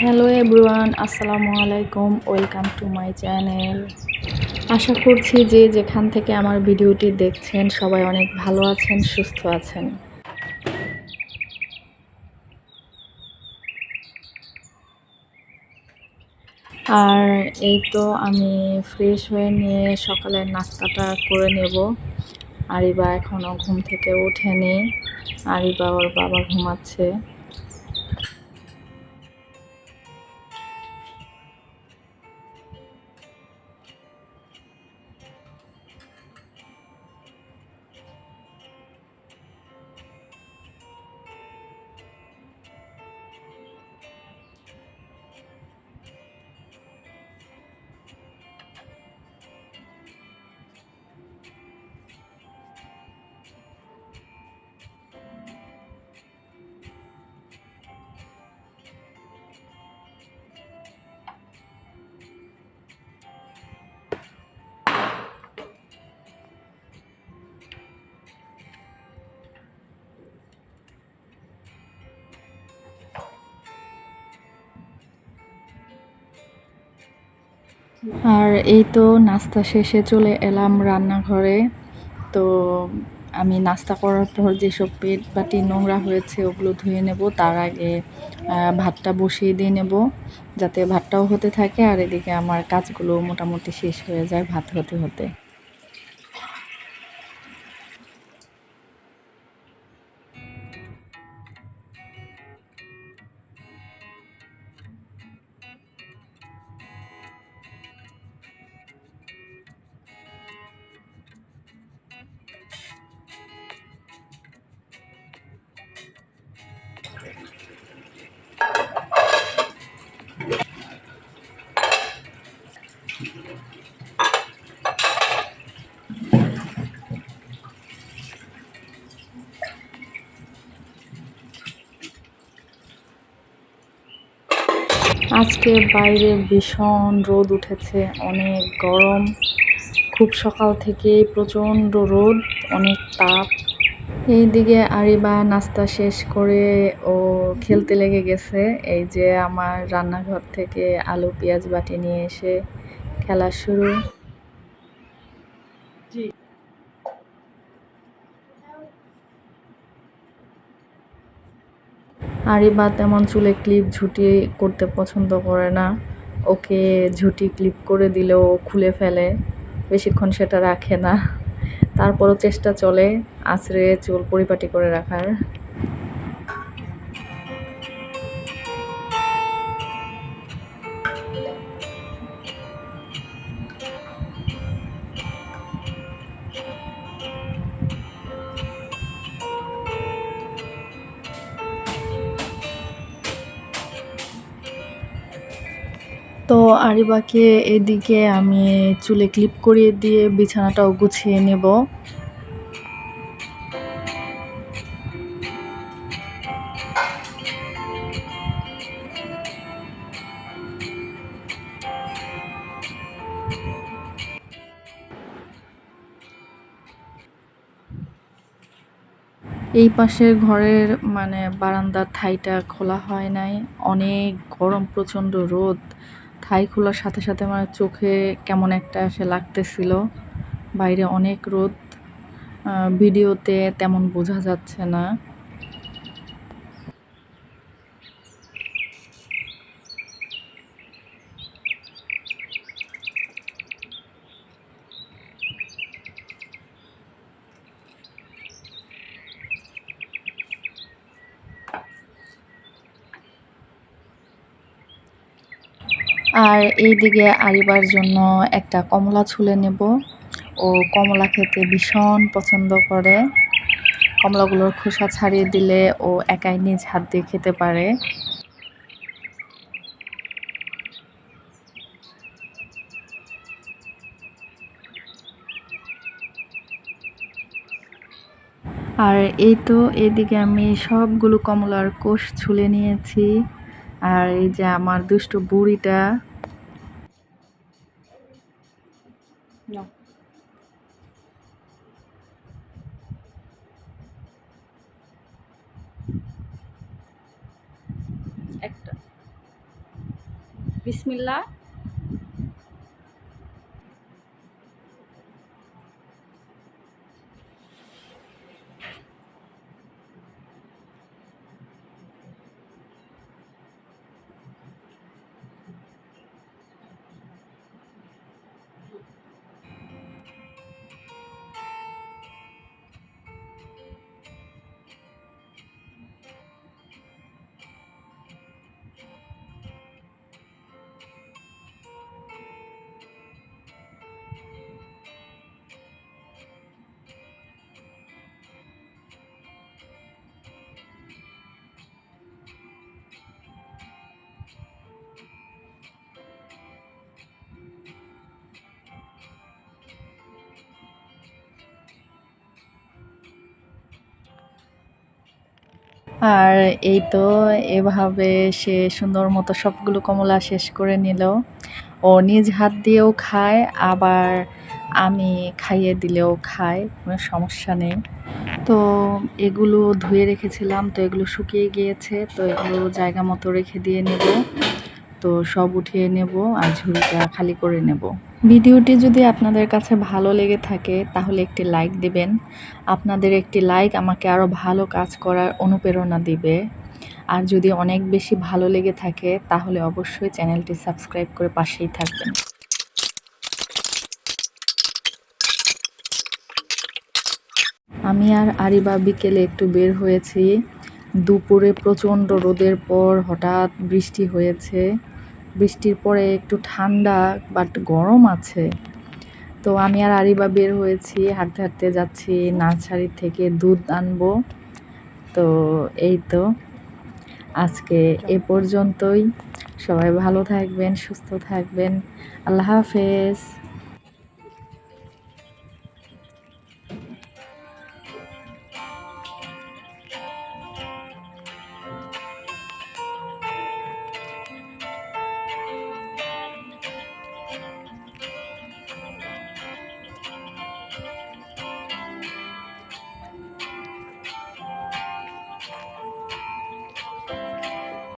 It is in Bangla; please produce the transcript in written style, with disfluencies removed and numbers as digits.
হ্যালো এভরিওয়ান, আসসালামু আলাইকুম। Welcome to my channel. আশা করছি যে যেখান থেকে আমার ভিডিওটি দেখছেন সবাই অনেক ভালো আছেন, সুস্থ আছেন। আর এই তো আমি ফ্রেশ হয়ে নিয়ে সকালের নাস্তাটা করে নেব। আরিবা এখনও ঘুম থেকে ওঠেনি। আরিবা ওর বাবা ঘুমাচ্ছে। আর এই তো নাস্তা শেষে চলে এলাম রান্নাঘরে। তো আমি নাস্তা করার পর যেসব প্লেট বাটি নোংরা হয়েছে ওগুলো ধুয়ে নেব। তার আগে ভাতটা বসিয়ে দিয়ে নেব, যাতে ভাতটাও হতে থাকে আর এদিকে আমার কাজগুলো মোটামুটি শেষ হয়ে যায় ভাত হতে হতে। আজকে বাইরে ভীষণ রোদ উঠেছে, অনেক গরম। খুব সকাল থেকে প্রচণ্ড রোদ, অনেক তাপ। এইদিকে আরিবা নাস্তা শেষ করে ও খেলতে লেগে গেছে। এই যে আমার রান্নাঘর থেকে আলু পেঁয়াজ বাটি নিয়ে এসে খেলা শুরু। আরিবা তেমন চুলে ক্লিপ ঝুটি করতে পছন্দ করে না। ওকে ঝুটি ক্লিপ করে দিলেও খুলে ফেলে, বেশিক্ষণ সেটা রাখে না। তারপরও চেষ্টা চলে আঁচড়ে চুল পরিপাটি করে রাখার। তো আরিবাকে এদিকে আমি চুলে ক্লিপ করিয়ে দিয়ে বিছানাটাও গুছিয়ে নেব। এই পাশের ঘরের বারান্দার ঠাইটা খোলা হয় নাই, অনেক গরম, প্রচণ্ড রোদ। ঠাই খোলার সাথে সাথে চোখে কেমন একটা এসে লাগতেছিল। বাইরে অনেক রোদ, ভিডিওতে তেমন বোঝা যাচ্ছে না। আর এইদিকে আরিবার জন্য একটা কমলা ছুলে নেব। ও কমলা খেতে ভীষণ পছন্দ করে। কমলাগুলোর খোসা ছাড়িয়ে দিলে ও একাই নিজ হাত দিয়ে খেতে পারে। আর এই তো এদিকে আমি সবগুলো কমলার কোষ ছুলে নিয়েছি। আর এই যে আমার দুষ্টু বুড়িটা, একটা বিসমিল্লাহ। আর এই তো এভাবে সে সুন্দর মতো সবগুলো কমলা শেষ করে নিল। ও নিজ হাত দিয়েও খায়, আবার আমি খাইয়ে দিলেও খায়, কোনো সমস্যা নেই। তো এগুলো ধুয়ে রেখেছিলাম, তো এগুলো শুকিয়ে গিয়েছে, তো এগুলো জায়গা মতো রেখে দিয়ে নেব। তো সব উঠিয়ে নেব আর ঝুড়িটা খালি করে নেব। ভিডিওটি যদি আপনাদের কাছে ভালো লেগে থাকে তাহলে একটি লাইক দিবেন। আপনাদের একটি লাইক আমাকে আরও ভালো কাজ করার অনুপ্রেরণা দিবে। আর যদি অনেক বেশি ভালো লেগে থাকে তাহলে অবশ্যই চ্যানেলটি সাবস্ক্রাইব করে পাশেই থাকবেন। আমি আর আরিবা বিকেলে একটু বের হয়েছি। দুপুরে প্রচণ্ড রোদের পর হঠাৎ বৃষ্টি হয়েছে। বৃষ্টির পরে একটু ঠান্ডা বাট গরম আছে। তো আমি আর আরিবা বের হয়েছি, হাঁটতে হাঁটতে যাচ্ছি নার্সারি থেকে দুধ আনবো। তো এই তো আজকে এ পর্যন্তই। সবাই ভালো থাকবেন, সুস্থ থাকবেন। আল্লাহ হাফেজ।